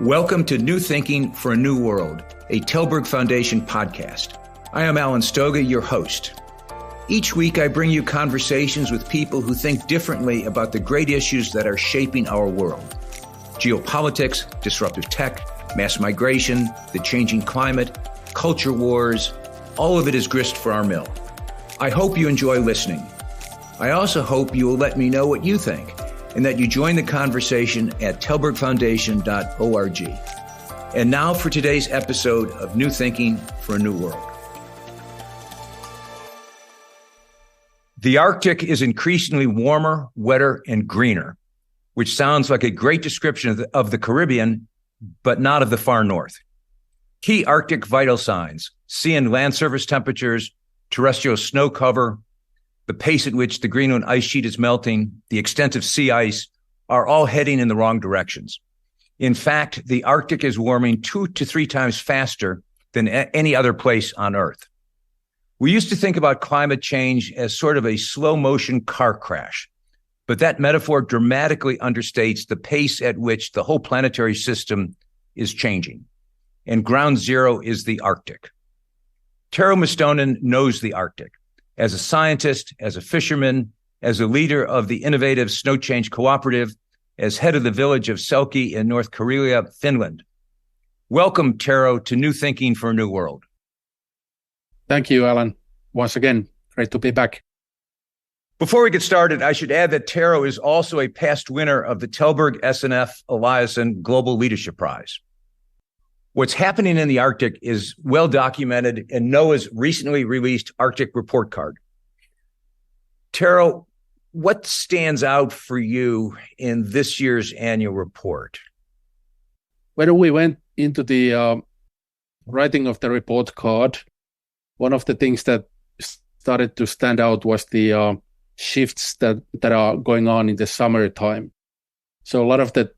Welcome to New Thinking for a New World, a Tallberg Foundation podcast. I am Alan Stoga, your host. Each week, I bring you conversations with people who think differently about the great issues that are shaping our world. Geopolitics, disruptive tech, mass migration, the changing climate, culture wars, all of it is grist for our mill. I hope you enjoy listening. I also hope you will let me know what you think and that you join the conversation at tallbergfoundation.org. And now for today's episode of New Thinking for a New World. The Arctic is increasingly warmer, wetter, and greener, which sounds like a great description of the Caribbean, but not of the far north. Key Arctic vital signs, sea and land surface temperatures, terrestrial snow cover, the pace at which the Greenland ice sheet is melting, the extent of sea ice are all heading in the wrong directions. In fact, the Arctic is warming 2 to 3 times faster than any other place on Earth. We used to think about climate change as sort of a slow motion car crash, but that metaphor dramatically understates the pace at which the whole planetary system is changing. And ground zero is the Arctic. Tero Mustonen knows the Arctic. As a scientist, as a fisherman, as a leader of the innovative Snow Change Cooperative, as head of the village of Selki in North Karelia, Finland. Welcome, Tero, to New Thinking for a New World. Thank you, Alan. Once again, great to be back. Before we get started, I should add that Tero is also a past winner of the Tallberg SNF Eliasson Global Leadership Prize. What's happening in the Arctic is well documented in NOAA's recently released Arctic report card. Tero, what stands out for you in this year's annual report? When we went into the writing of the report card, one of the things that started to stand out was the shifts that are going on in the summertime. So a lot of the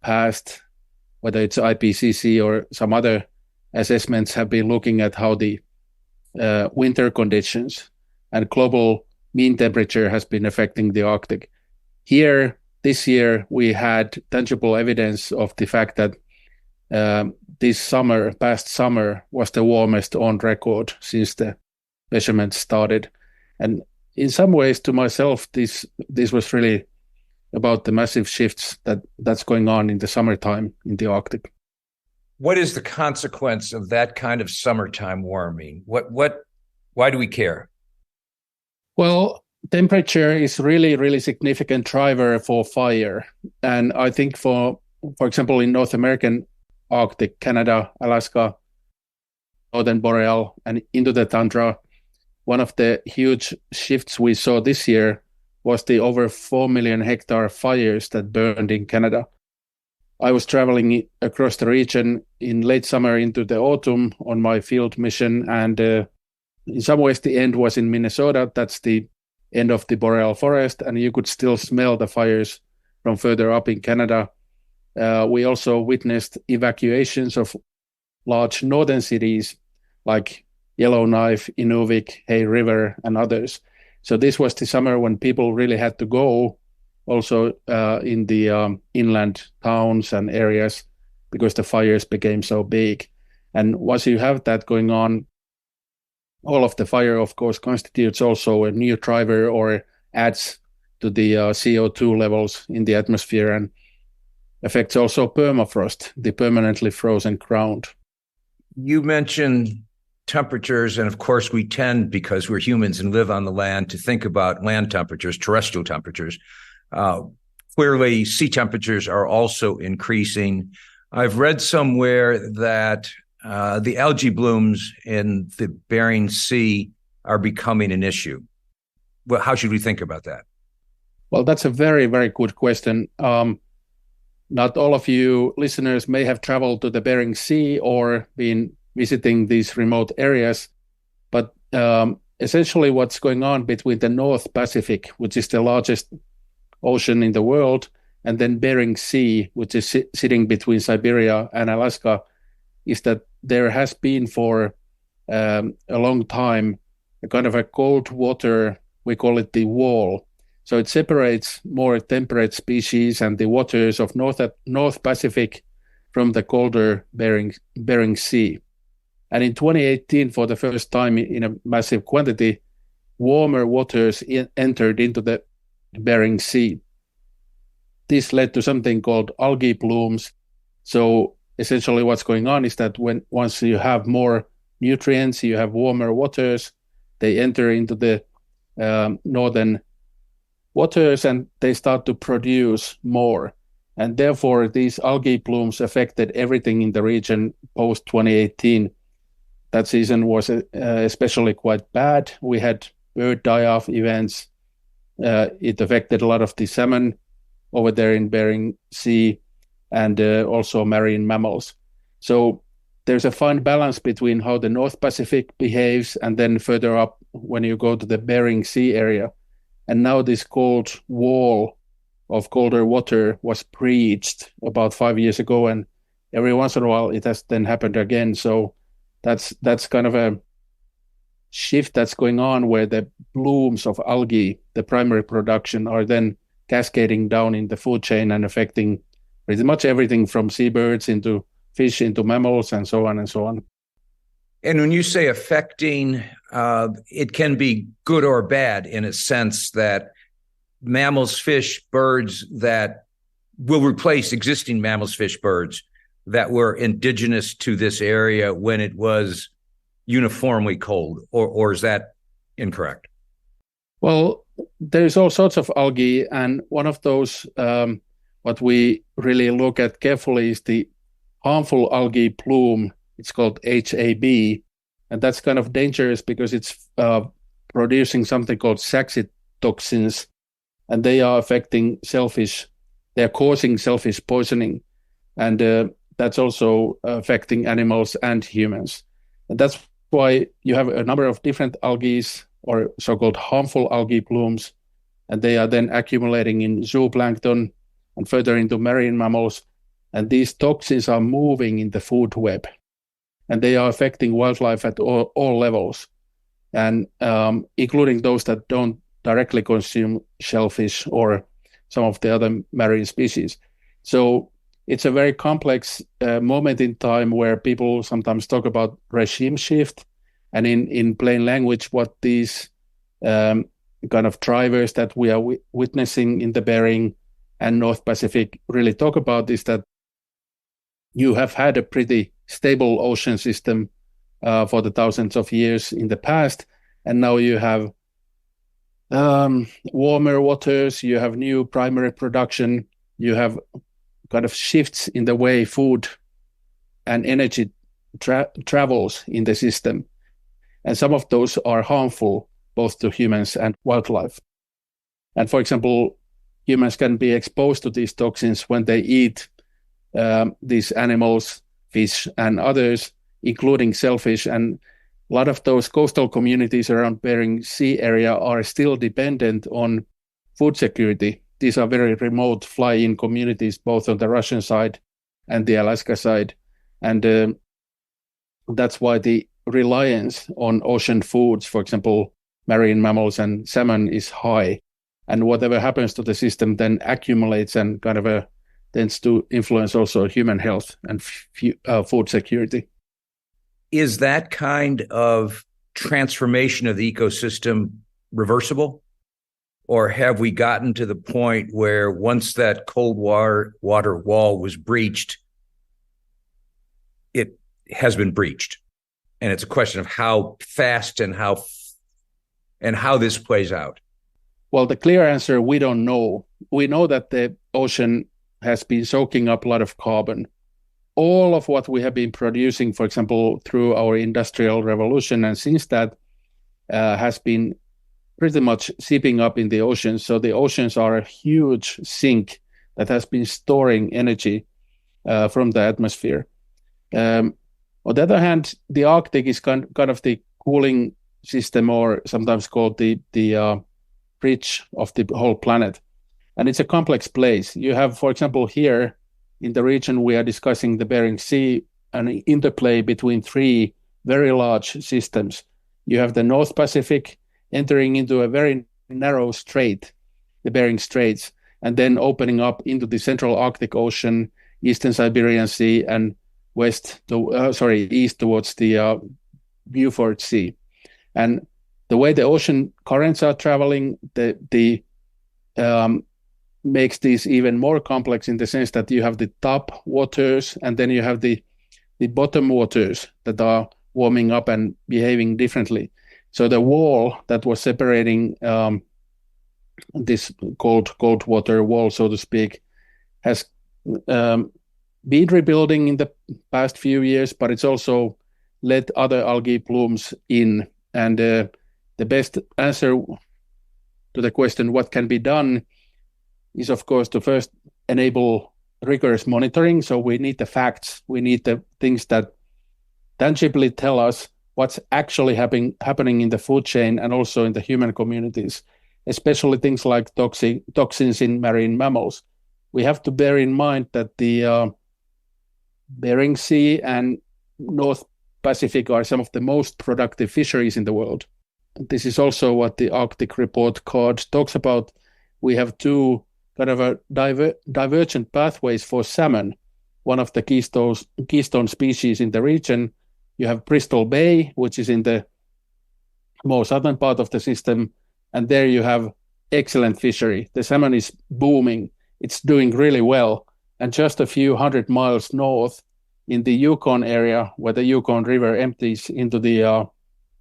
past, whether it's IPCC or some other assessments, have been looking at how the winter conditions and global mean temperature has been affecting the Arctic. Here, this year, we had tangible evidence of the fact that past summer, was the warmest on record since the measurements started. And in some ways, to myself, this was really about the massive shifts that's going on in the summertime in the Arctic. What is the consequence of that kind of summertime warming? Why do we care? Well, temperature is really significant driver for fire. And I think for example, in North American Arctic, Canada, Alaska, Northern Boreal, and into the tundra, one of the huge shifts we saw this year was the over 4 million hectare fires that burned in Canada. I was traveling across the region in late summer into the autumn on my field mission, and in some ways the end was in Minnesota. That's the end of the boreal forest, and you could still smell the fires from further up in Canada. We also witnessed evacuations of large northern cities like Yellowknife, Inuvik, Hay River, and others. So this was the summer when people really had to go also in the inland towns and areas because the fires became so big. And once you have that going on, all of the fire, of course, constitutes also a new driver or adds to the CO2 levels in the atmosphere and affects also permafrost, the permanently frozen ground. You mentioned temperatures, and of course we tend, because we're humans and live on the land, to think about land temperatures, terrestrial temperatures. Clearly, sea temperatures are also increasing. I've read somewhere that the algae blooms in the Bering Sea are becoming an issue. Well, how should we think about that? Well, that's a very good question. Not all of you listeners may have traveled to the Bering Sea or been visiting these remote areas, but essentially what's going on between the North Pacific, which is the largest ocean in the world, and then Bering Sea, which is sitting between Siberia and Alaska, is that there has been for a long time a kind of a cold water, we call it the wall. So it separates more temperate species and the waters of North Pacific from the colder Bering Sea. And in 2018, for the first time in a massive quantity, warmer waters entered into the Bering Sea. This led to something called algae blooms. So essentially what's going on is that once you have more nutrients, you have warmer waters, they enter into the northern waters and they start to produce more. And therefore, these algae blooms affected everything in the region post 2018. That season was especially quite bad. We had bird die-off events. It affected a lot of the salmon over there in Bering Sea and also marine mammals. So there's a fine balance between how the North Pacific behaves and then further up when you go to the Bering Sea area. And now this cold wall of colder water was breached about 5 years ago, and every once in a while it has then happened again. So that's kind of a shift that's going on where the blooms of algae, the primary production, are then cascading down in the food chain and affecting pretty much everything from seabirds into fish into mammals and so on and so on. And when you say affecting, it can be good or bad in a sense that mammals, fish, birds that will replace existing mammals, fish, birds that were indigenous to this area when it was uniformly cold, or is that incorrect? Well, there's all sorts of algae, and one of those, what we really look at carefully is the harmful algae bloom. It's called HAB, and that's kind of dangerous because it's producing something called saxitoxins, and they are affecting shellfish. They're causing shellfish poisoning, and that's also affecting animals and humans. And that's why you have a number of different algae or so-called harmful algae blooms, and they are then accumulating in zooplankton and further into marine mammals. And these toxins are moving in the food web, and they are affecting wildlife at all levels, and including those that don't directly consume shellfish or some of the other marine species. So it's a very complex moment in time where people sometimes talk about regime shift. And in plain language, what these kind of drivers that we are witnessing in the Bering and North Pacific really talk about is that you have had a pretty stable ocean system for the thousands of years in the past, and now you have warmer waters, you have new primary production, you have kind of shifts in the way food and energy travels in the system. And some of those are harmful both to humans and wildlife. And for example, humans can be exposed to these toxins when they eat these animals, fish and others, including shellfish. And a lot of those coastal communities around Bering Sea area are still dependent on food security. These are very remote fly-in communities, both on the Russian side and the Alaska side. And that's why the reliance on ocean foods, for example, marine mammals and salmon, is high. And whatever happens to the system then accumulates and kind of tends to influence also human health and food security. Is that kind of transformation of the ecosystem reversible? Or have we gotten to the point where once that cold water wall was breached, it has been breached? And it's a question of how fast and how this plays out. Well, the clear answer, we don't know. We know that the ocean has been soaking up a lot of carbon. All of what we have been producing, for example, through our industrial revolution, and since that has been pretty much seeping up in the oceans. So the oceans are a huge sink that has been storing energy from the atmosphere. On the other hand, the Arctic is kind of the cooling system, or sometimes called the bridge of the whole planet. And it's a complex place. You have, for example, here in the region we are discussing the Bering Sea, an interplay between three very large systems. You have the North Pacific entering into a very narrow strait, the Bering Straits, and then opening up into the Central Arctic Ocean, Eastern Siberian Sea and east towards the Beaufort Sea. And the way the ocean currents are traveling, makes these even more complex in the sense that you have the top waters and then you have the bottom waters that are warming up and behaving differently. So the wall that was separating this cold water wall, so to speak, has been rebuilding in the past few years, but it's also let other algae blooms in. And the best answer to the question what can be done is, of course, to first enable rigorous monitoring. So we need the facts. We need the things that tangibly tell us what's actually happening in the food chain and also in the human communities, especially things like toxins in marine mammals. We have to bear in mind that the Bering Sea and North Pacific are some of the most productive fisheries in the world. This is also what the Arctic Report Card talks about. We have two kind of divergent pathways for salmon. One of the keystone species in the region, you have Bristol Bay, which is in the more southern part of the system, and there you have excellent fishery. The salmon is booming. It's doing really well. And just a few 100 miles north in the Yukon area, where the Yukon River empties into the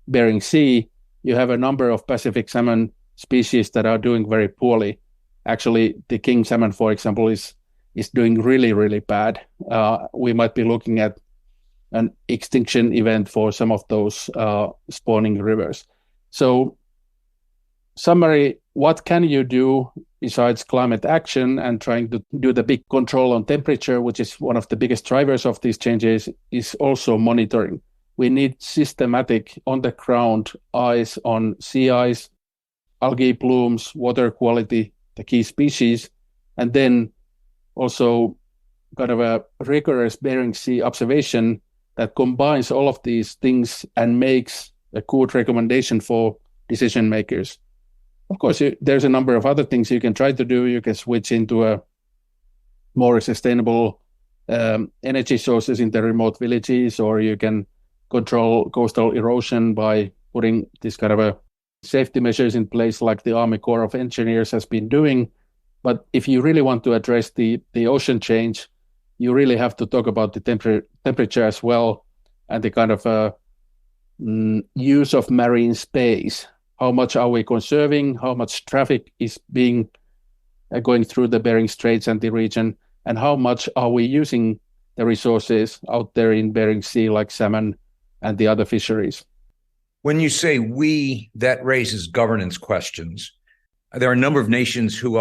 Bering Sea, you have a number of Pacific salmon species that are doing very poorly. Actually, the king salmon, for example, is doing really, really bad. We might be looking at an extinction event for some of those spawning rivers. So, summary, what can you do besides climate action and trying to do the big control on temperature, which is one of the biggest drivers of these changes, is also monitoring. We need systematic on-the-ground eyes on sea ice, algae blooms, water quality, the key species, and then also kind of a rigorous Bering Sea observation that combines all of these things and makes a good recommendation for decision makers. Of course, there's a number of other things you can try to do. You can switch into a more sustainable energy sources in the remote villages, or you can control coastal erosion by putting this kind of a safety measures in place like the Army Corps of Engineers has been doing. But if you really want to address the ocean change, you really have to talk about the temperature as well, and the kind of use of marine space. How much are we conserving? How much traffic is going through the Bering Straits and the region? And how much are we using the resources out there in Bering Sea, like salmon and the other fisheries? When you say we, that raises governance questions. There are a number of nations who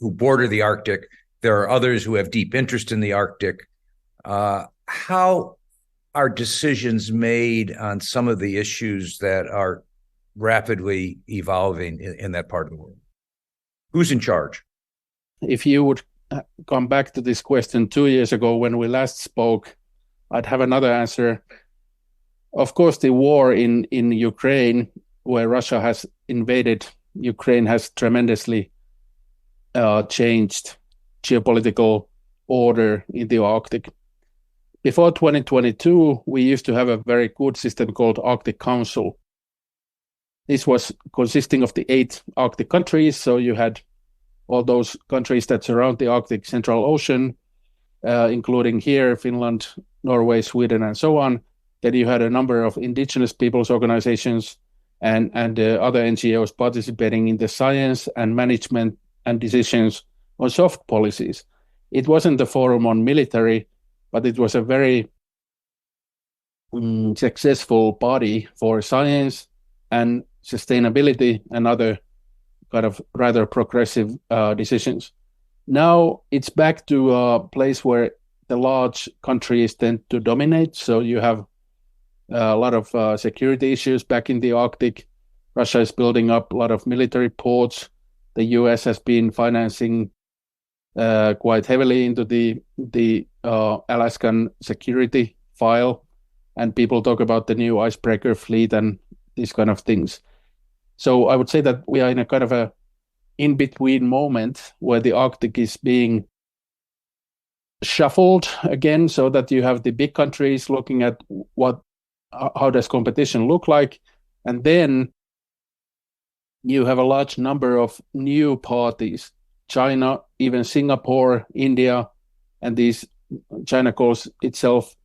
border the Arctic. There are others who have deep interest in the Arctic. How are decisions made on some of the issues that are rapidly evolving in that part of the world? Who's in charge? If you would come back to this question 2 years ago when we last spoke, I'd have another answer. Of course, the war in Ukraine, where Russia has invaded Ukraine, has tremendously changed geopolitical order in the Arctic. Before 2022, we used to have a very good system called Arctic Council. This was consisting of the 8 Arctic countries. So you had all those countries that surround the Arctic Central Ocean, including here, Finland, Norway, Sweden, and so on. Then you had a number of indigenous peoples organizations and other NGOs participating in the science and management and decisions on soft policies. It wasn't the forum on military, but it was a very successful body for science and sustainability and other kind of rather progressive decisions. Now it's back to a place where the large countries tend to dominate. So you have a lot of security issues back in the Arctic. Russia is building up a lot of military ports. The US has been financing quite heavily into the Alaskan security file. And people talk about the new icebreaker fleet and these kind of things. So I would say that we are in a kind of a in-between moment where the Arctic is being shuffled again, so that you have the big countries looking at how does competition look like, and then you have a large number of new parties, China, even Singapore, India, and these China calls itself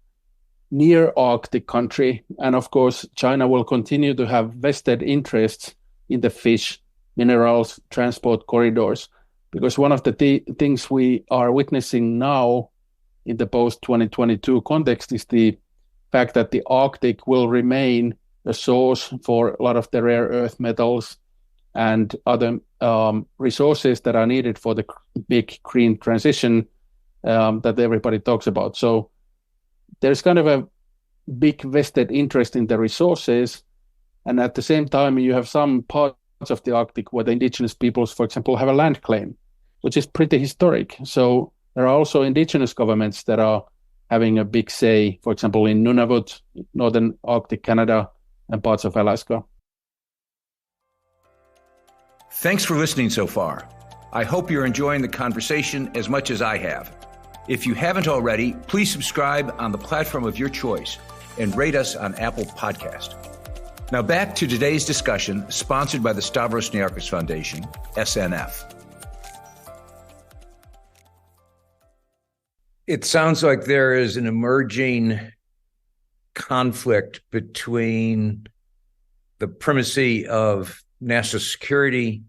near Arctic country. And of course, China will continue to have vested interests in the fish, minerals, transport corridors, because one of the things we are witnessing now in the post-2022 context is the fact that the Arctic will remain a source for a lot of the rare earth metals and other resources that are needed for the big green transition that everybody talks about. So there's kind of a big vested interest in the resources. And at the same time, you have some parts of the Arctic where the indigenous peoples, for example, have a land claim, which is pretty historic. So there are also indigenous governments that are having a big say, for example, in Nunavut, northern Arctic Canada, and parts of Alaska. Thanks for listening so far. I hope you're enjoying the conversation as much as I have. If you haven't already, please subscribe on the platform of your choice and rate us on Apple Podcast. Now back to today's discussion, sponsored by the Stavros Niarchos Foundation, SNF. It sounds like there is an emerging conflict between the primacy of national security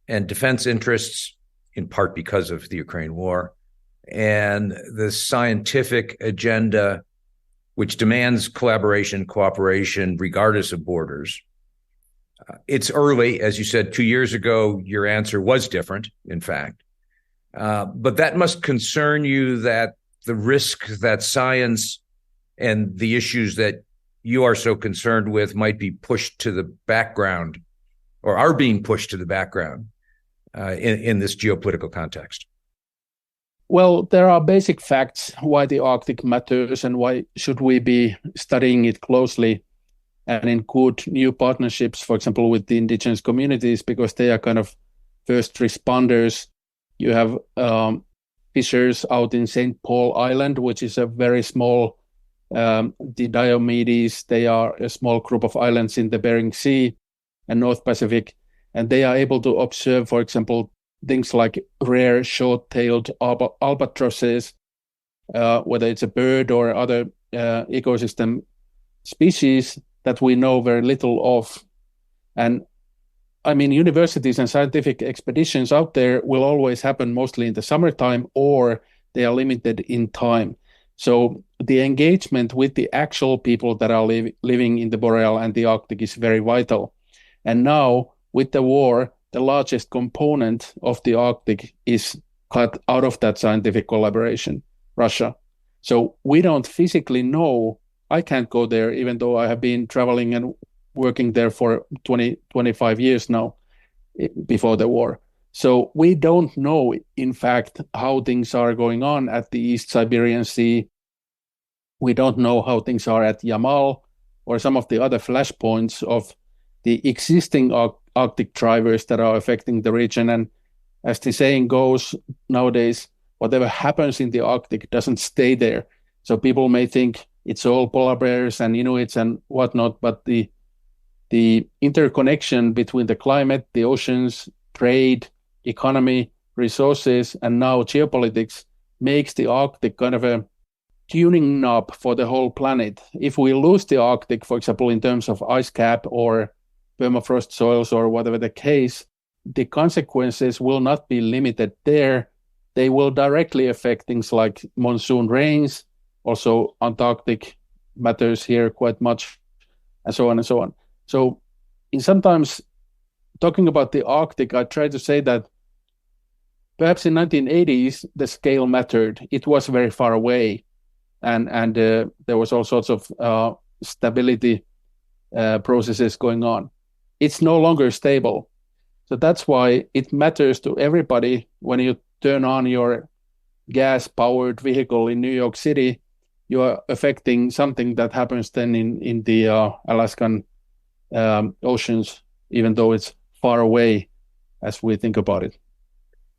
and defense interests, in part because of the Ukraine war, and the scientific agenda, which demands collaboration, cooperation, regardless of borders. It's early, as you said, 2 years ago, your answer was different, in fact. But that must concern you, that the risk that science and the issues that you are so concerned with might be pushed to the background, or are being pushed to the background in this geopolitical context. Well, there are basic facts why the Arctic matters and why should we be studying it closely and in good new partnerships, for example, with the indigenous communities, because they are kind of first responders. You have fishers out in St. Paul Island, which is a very small, the Diomedes, they are a small group of islands in the Bering Sea and North Pacific, and they are able to observe, for example, things like rare short-tailed albatrosses, whether it's a bird or other ecosystem species that we know very little of. And I mean, universities and scientific expeditions out there will always happen mostly in the summertime, or they are limited in time. So the engagement with the actual people that are living in the Boreal and the Arctic is very vital. And now with the war, the largest component of the Arctic is cut out of that scientific collaboration, Russia. So we don't physically know. I can't go there, even though I have been traveling and working there for 25 years now, before the war. So we don't know, in fact, how things are going on at the East Siberian Sea. We don't know how things are at Yamal or some of the other flashpoints of the existing Arctic drivers that are affecting the region. And as the saying goes nowadays, whatever happens in the Arctic doesn't stay there. So people may think it's all polar bears and Inuits and whatnot, but the interconnection between the climate, the oceans, trade, economy, resources, and now geopolitics makes the Arctic kind of a tuning knob for the whole planet. If we lose the Arctic, for example, in terms of ice cap or permafrost soils or whatever the case, the consequences will not be limited there. They will directly affect things like monsoon rains. Also, Antarctic matters here quite much, and so on and so on. So sometimes talking about the Arctic, I try to say that perhaps in 1980s, the scale mattered. It was very far away, and there was all sorts of stability processes going on. It's no longer stable. So that's why it matters to everybody when you turn on your gas-powered vehicle in New York City, you are affecting something that happens then in the Alaskan oceans, even though it's far away as we think about it.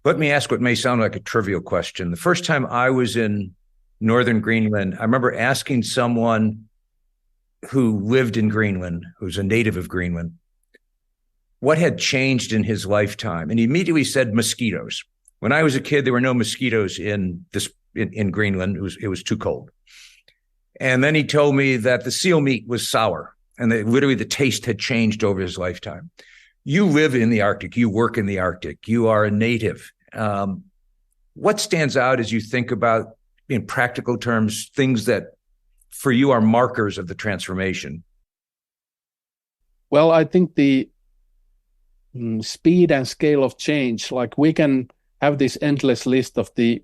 Let me ask what may sound like a trivial question. The first time I was in northern Greenland, I remember asking someone who lived in Greenland, who's a native of Greenland, what had changed in his lifetime. And he immediately said mosquitoes. When I was a kid, there were no mosquitoes in Greenland. It was too cold. And then he told me that the seal meat was sour and that literally the taste had changed over his lifetime. You live in the Arctic. You work in the Arctic. You are a native. What stands out as you think about, in practical terms, things that for you are markers of the transformation? Well, I think the speed and scale of change, like we can have this endless list of the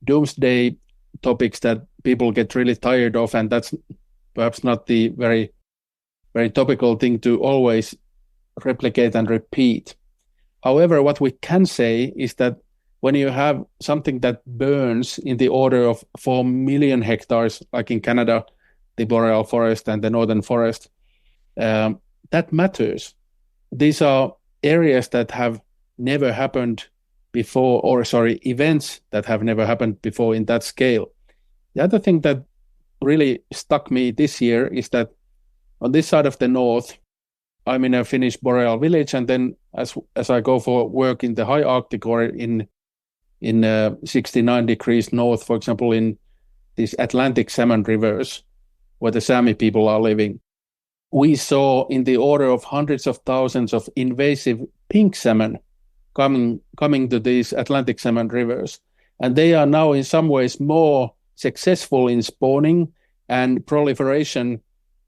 doomsday topics that people get really tired of, and that's perhaps not the very, very topical thing to always replicate and repeat. However, what we can say is that when you have something that burns in the order of 4 million hectares, like in Canada, the boreal forest and the northern forest, that matters. These are areas that have never happened before, events that have never happened before in that scale. The other thing that really stuck me this year is that on this side of the north, I'm in a Finnish boreal village, and then as I go for work in the high Arctic or in 69 degrees north, for example, in these Atlantic salmon rivers where the Sami people are living, we saw in the order of hundreds of thousands of invasive pink salmon coming to these Atlantic salmon rivers. And they are now in some ways more successful in spawning and proliferation.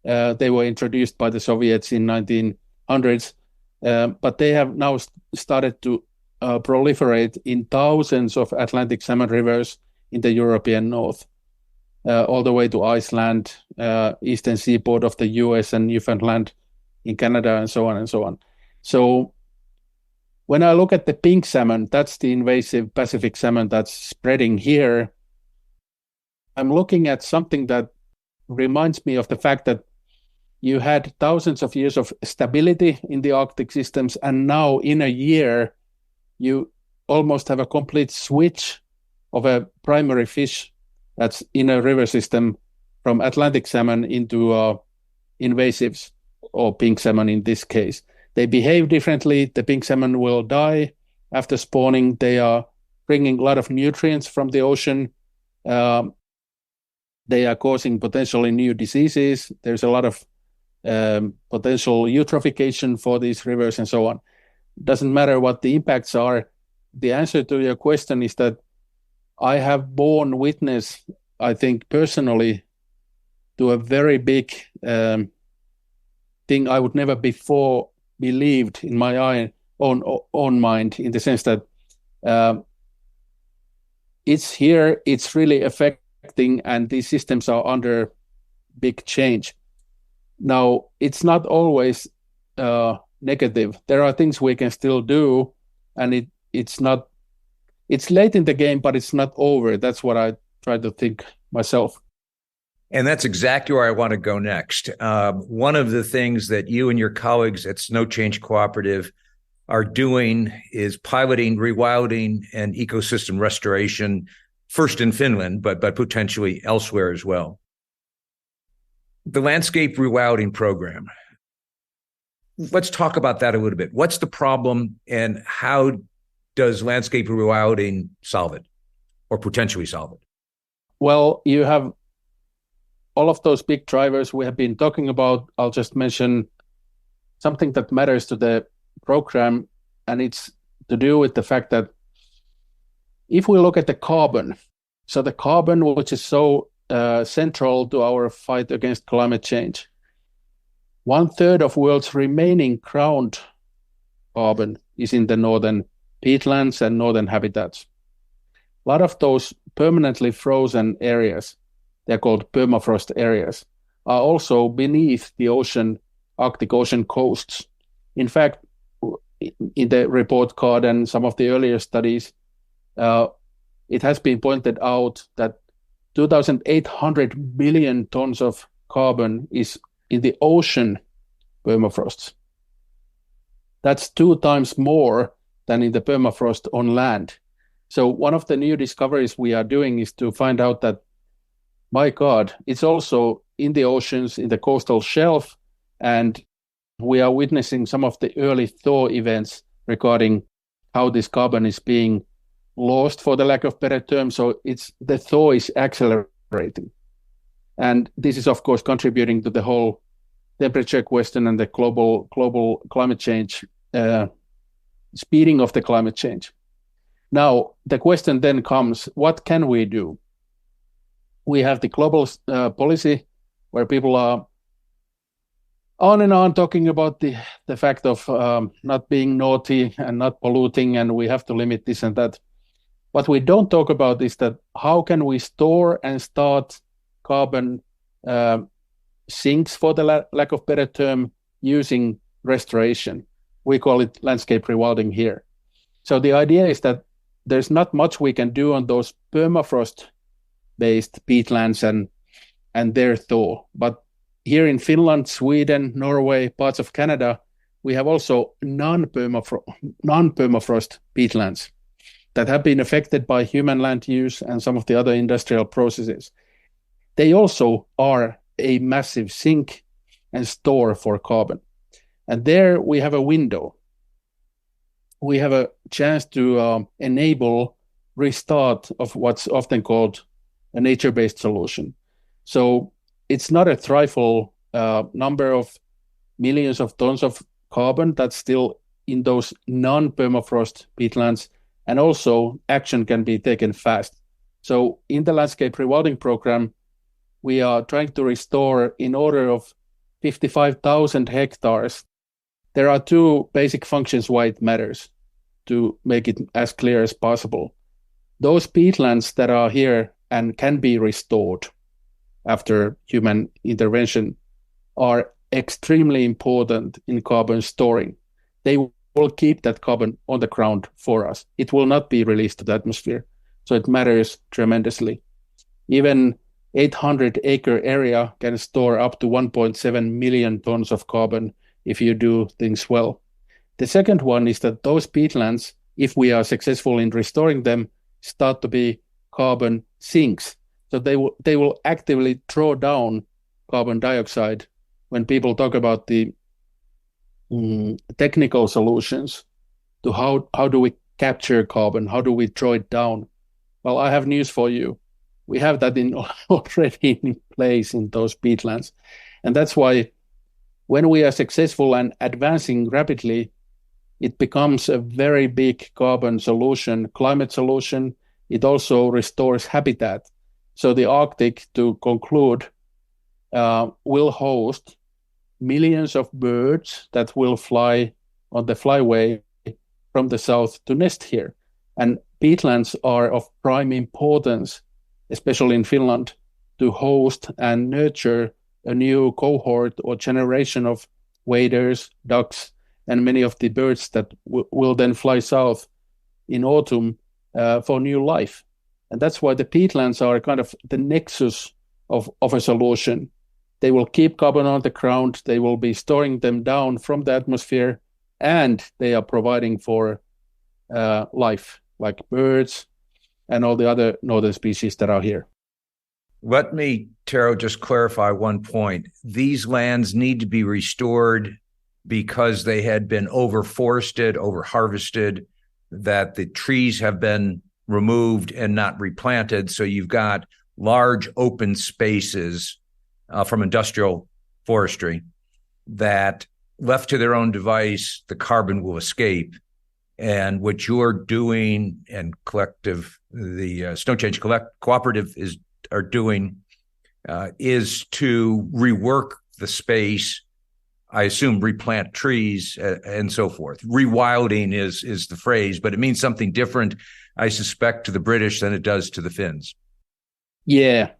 They were introduced by the Soviets in 1900s, but they have now started to proliferate in thousands of Atlantic salmon rivers in the European north, all the way to Iceland, eastern seaboard of the US and Newfoundland in Canada, and so on and so on. So when I look at the pink salmon, that's the invasive Pacific salmon that's spreading here. I'm looking at something that reminds me of the fact that you had thousands of years of stability in the Arctic systems, and now in a year, you almost have a complete switch of a primary fish that's in a river system from Atlantic salmon into invasives, or pink salmon in this case. They behave differently. The pink salmon will die after spawning. They are bringing a lot of nutrients from the ocean. They are causing potentially new diseases. There's a lot of potential eutrophication for these rivers and so on. Doesn't matter what the impacts are. The answer to your question is that I have borne witness, I think personally, to a very big thing I would never before believed in my own mind, in the sense that it's here, it's really affecting, and these systems are under big change. Now, it's not always negative. There are things we can still do, and it's late in the game, but it's not over. That's what I try to think myself. And that's exactly where I want to go next. One of the things that you and your colleagues at Snow Change Cooperative are doing is piloting rewilding and ecosystem restoration, first in Finland, but potentially elsewhere as well. The landscape rewilding program. Let's talk about that a little bit. What's the problem, and how does landscape rewilding solve it, or potentially solve it? Well, you have all of those big drivers we have been talking about. I'll just mention something that matters to the program, and it's to do with the fact that if we look at the carbon, so the carbon, which is so central to our fight against climate change, 1/3 of world's remaining ground carbon is in the northern peatlands and northern habitats. A lot of those permanently frozen areas, they're called permafrost areas, are also beneath the ocean, Arctic Ocean coasts. In fact, in the report card and some of the earlier studies, it has been pointed out that 2,800 billion tons of carbon is in the ocean permafrosts. That's 2 times more than in the permafrost on land. So one of the new discoveries we are doing is to find out that, my God, it's also in the oceans, in the coastal shelf, and we are witnessing some of the early thaw events regarding how this carbon is being lost, for the lack of better term. So the thaw is accelerating. And this is, of course, contributing to the whole temperature question and the global climate change, speeding of the climate change. Now, the question then comes, what can we do? We have the global policy where people are on and on talking about the fact of not being naughty and not polluting, and we have to limit this and that. What we don't talk about is that how can we store and start carbon sinks, for the lack of better term, using restoration. We call it landscape rewilding here. So the idea is that there's not much we can do on those permafrost-based peatlands and their thaw. But here in Finland, Sweden, Norway, parts of Canada, we have also non-permafrost peatlands that have been affected by human land use and some of the other industrial processes. They also are a massive sink and store for carbon. And there we have a window. We have a chance to enable restart of what's often called a nature-based solution. So it's not a trifle number of millions of tons of carbon that's still in those non-permafrost peatlands, and also action can be taken fast. So in the landscape rewilding program, we are trying to restore in order of 55,000 hectares. There are two basic functions why it matters, to make it as clear as possible. Those peatlands that are here and can be restored after human intervention are extremely important in carbon storing. They will keep that carbon on the ground for us. It will not be released to the atmosphere. So it matters tremendously. Even 800-acre area can store up to 1.7 million tons of carbon if you do things well. The second one is that those peatlands, if we are successful in restoring them, start to be carbon sinks. So they will actively draw down carbon dioxide. When people talk about the technical solutions to how do we capture carbon, how do we draw it down? Well, I have news for you. We have that already in place in those peatlands. And that's why when we are successful and advancing rapidly, it becomes a very big carbon solution, climate solution. It also restores habitat. So the Arctic, to conclude, will host millions of birds that will fly on the flyway from the south to nest here. And peatlands are of prime importance, especially in Finland, to host and nurture a new cohort or generation of waders, ducks, and many of the birds that will then fly south in autumn for new life. And that's why the peatlands are kind of the nexus of a solution. They will keep carbon on the ground, they will be storing them down from the atmosphere, and they are providing for life, like birds and all the other northern species that are here. Let me, Tero, just clarify one point. These lands need to be restored because they had been overforested, overharvested, that the trees have been removed and not replanted. So you've got large open spaces from industrial forestry that, left to their own device, the carbon will escape. And what you're doing, and the Snow Change Cooperative are doing, is to rework the space. I assume replant trees and so forth. Rewilding is the phrase, but it means something different, I suspect, to the British than it does to the Finns. Yeah,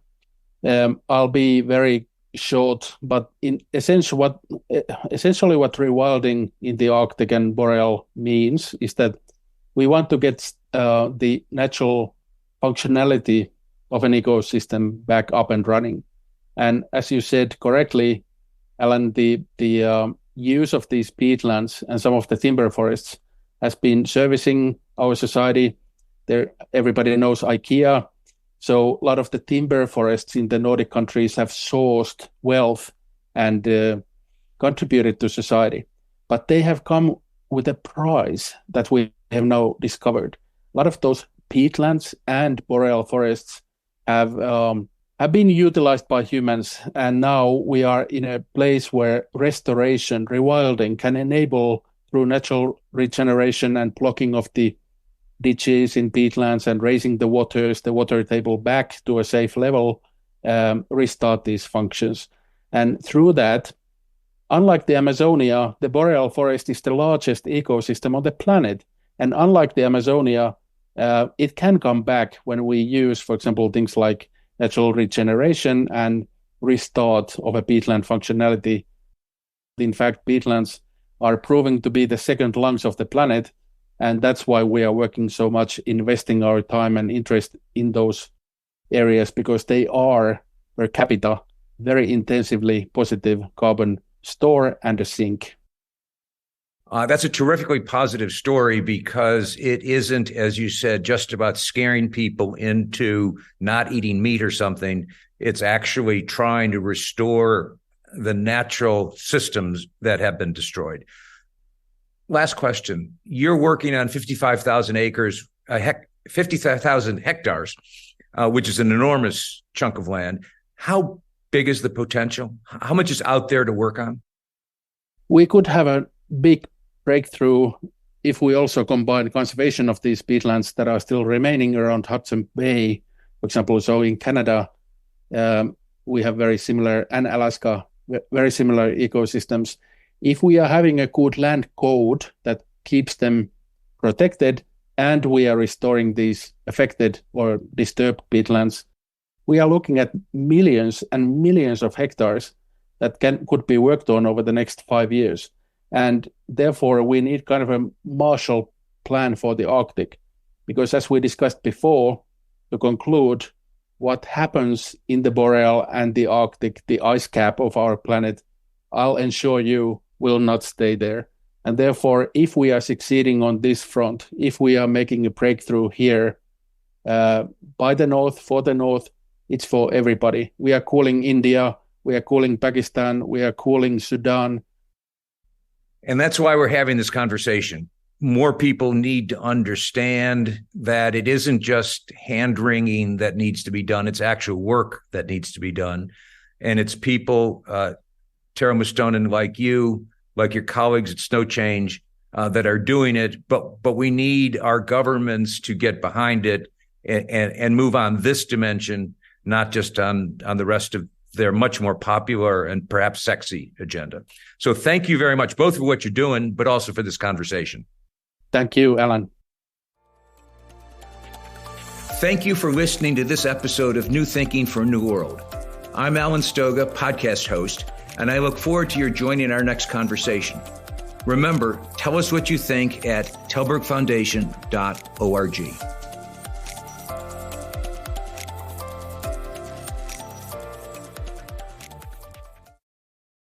I'll be very short, but essentially what rewilding in the Arctic and Boreal means is that we want to get the natural functionality of an ecosystem back up and running. And as you said correctly, Alan, the use of these peatlands and some of the timber forests has been servicing our society. There, everybody knows IKEA. So a lot of the timber forests in the Nordic countries have sourced wealth and contributed to society. But they have come with a price that we have now discovered. A lot of those peatlands and boreal forests have been utilized by humans, and now we are in a place where restoration, rewilding can enable, through natural regeneration and blocking of the ditches in peatlands and raising the water table back to a safe level, restart these functions. And through that, unlike the Amazonia, the boreal forest is the largest ecosystem on the planet. And unlike the Amazonia, it can come back when we use, for example, things like natural regeneration and restart of a peatland functionality. In fact, peatlands are proving to be the second lungs of the planet. And that's why we are working so much, investing our time and interest in those areas, because they are, per capita, very intensively positive carbon store and a sink. That's a terrifically positive story, because it isn't, as you said, just about scaring people into not eating meat or something. It's actually trying to restore the natural systems that have been destroyed. Last question. You're working on 55,000 acres, 50,000 hectares, which is an enormous chunk of land. How big is the potential? How much is out there to work on? We could have a big breakthrough if we also combine conservation of these peatlands that are still remaining around Hudson Bay, for example. So in Canada, we have very similar, and Alaska, very similar ecosystems. If we are having a good land code that keeps them protected, and we are restoring these affected or disturbed peatlands, we are looking at millions and millions of hectares that could be worked on over the next 5 years. And therefore, we need kind of a Marshall Plan for the Arctic, because as we discussed before, to conclude, what happens in the boreal and the Arctic, the ice cap of our planet, I'll ensure you will not stay there. And therefore, if we are succeeding on this front, if we are making a breakthrough here, by the North, for the North, it's for everybody. We are cooling India, we are cooling Pakistan, we are cooling Sudan. And that's why we're having this conversation. More people need to understand that it isn't just hand-wringing that needs to be done. It's actual work that needs to be done. And it's people, Tero Mustonen, like you, like your colleagues at Snow Change, that are doing it. But we need our governments to get behind it and move on this dimension, not just on the rest of their much more popular and perhaps sexy agenda. So thank you very much, both for what you're doing, but also for this conversation. Thank you, Alan. Thank you for listening to this episode of New Thinking for a New World. I'm Alan Stoga, podcast host, and I look forward to your joining our next conversation. Remember, tell us what you think at tallbergfoundation.org.